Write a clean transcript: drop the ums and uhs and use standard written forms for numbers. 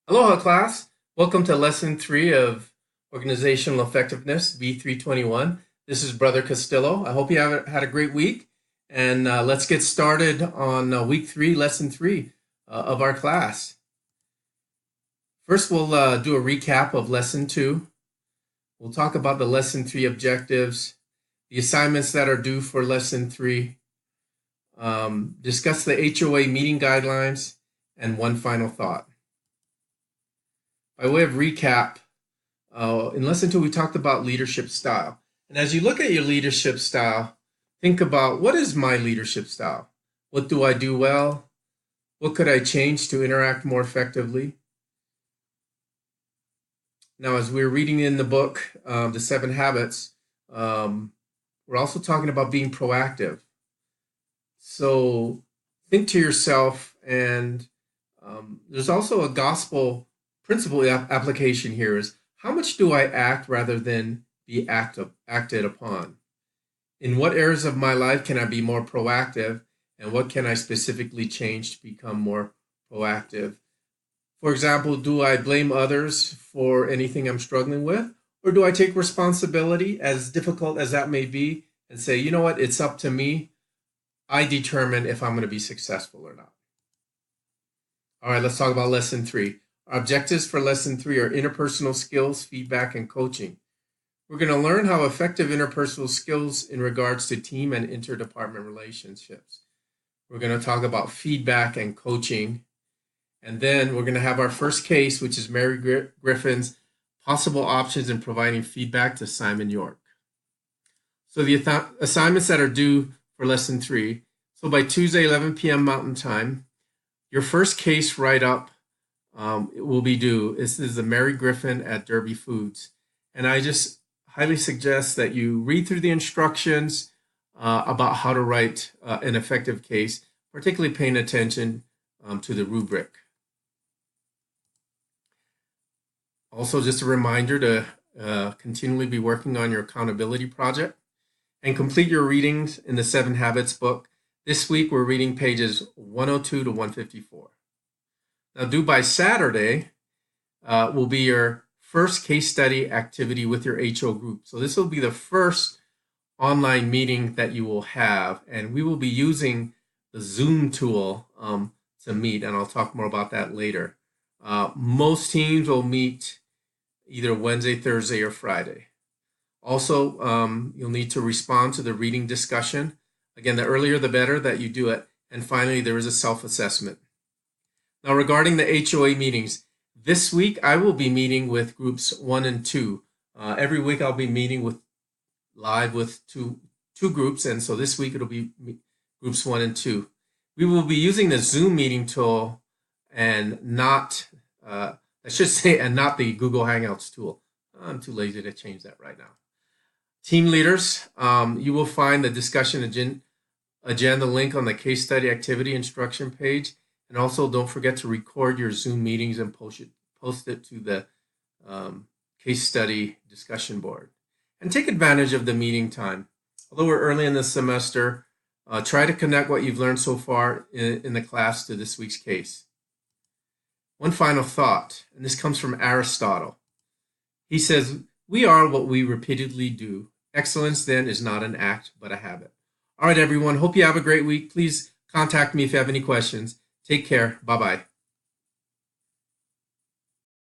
Aloha class. Welcome to lesson 3 of organizational effectiveness, V321. This is Brother Castillo. I hope you have had a great week, and let's get started on week 3, lesson 3 of our class. First, we'll do a recap of lesson 2. We'll talk about the lesson 3 objectives, the assignments that are due for lesson 3, discuss the HOA meeting guidelines, and one final thought. By way of recap, in lesson 2, we talked about leadership style. And as you look at your leadership style, think about, what is my leadership style? What do I do well? What could I change to interact more effectively? Now, as we're reading in the book, The 7 Habits, we're also talking about being proactive. So think to yourself, and there's also a gospel principle application here is, how much do I act rather than be acted upon? In what areas of my life can I be more proactive, and what can I specifically change to become more proactive? For example, do I blame others for anything I'm struggling with? Or do I take responsibility, as difficult as that may be, and say, you know what, it's up to me. I determine if I'm going to be successful or not. All right, let's talk about lesson 3. Our objectives for lesson 3 are interpersonal skills, feedback, and coaching. We're going to learn how effective interpersonal skills in regards to team and interdepartment relationships. We're going to talk about feedback and coaching. And then we're going to have our first case, which is Mary Griffin's possible options in providing feedback to Simon York. So the assignments that are due for lesson 3. So by Tuesday, 11 p.m. Mountain Time, your first case write-up will be due. This is the Mary Griffin at Derby Foods. And I just highly suggest that you read through the instructions about how to write an effective case, particularly paying attention to the rubric. Also, just a reminder to continually be working on your accountability project and complete your readings in the 7 Habits book. This week, we're reading pages 102 to 154. Now, due by Saturday will be your first case study activity with your HO group. So this will be the first online meeting that you will have, and we will be using the Zoom tool to meet, and I'll talk more about that later. Most teams will meet either Wednesday, Thursday, or Friday. Also, you'll need to respond to the reading discussion. Again, the earlier the better that you do it. And finally, there is a self-assessment. Now, regarding the HOA meetings, this week I will be meeting with groups 1 and 2. Every week I'll be meeting live with two groups, and so this week it'll be groups 1 and 2. We will be using the Zoom meeting tool and not, and not the Google Hangouts tool. I'm too lazy to change that right now. Team leaders, you will find the discussion agenda link on the case study activity instruction page. And also, don't forget to record your Zoom meetings and post it to the case study discussion board. And take advantage of the meeting time. Although we're early in the semester, try to connect what you've learned so far in the class to this week's case. One final thought, and this comes from Aristotle. He says, "We are what we repeatedly do. Excellence, then, is not an act, but a habit." All right, everyone. Hope you have a great week. Please contact me if you have any questions. Take care. Bye-bye.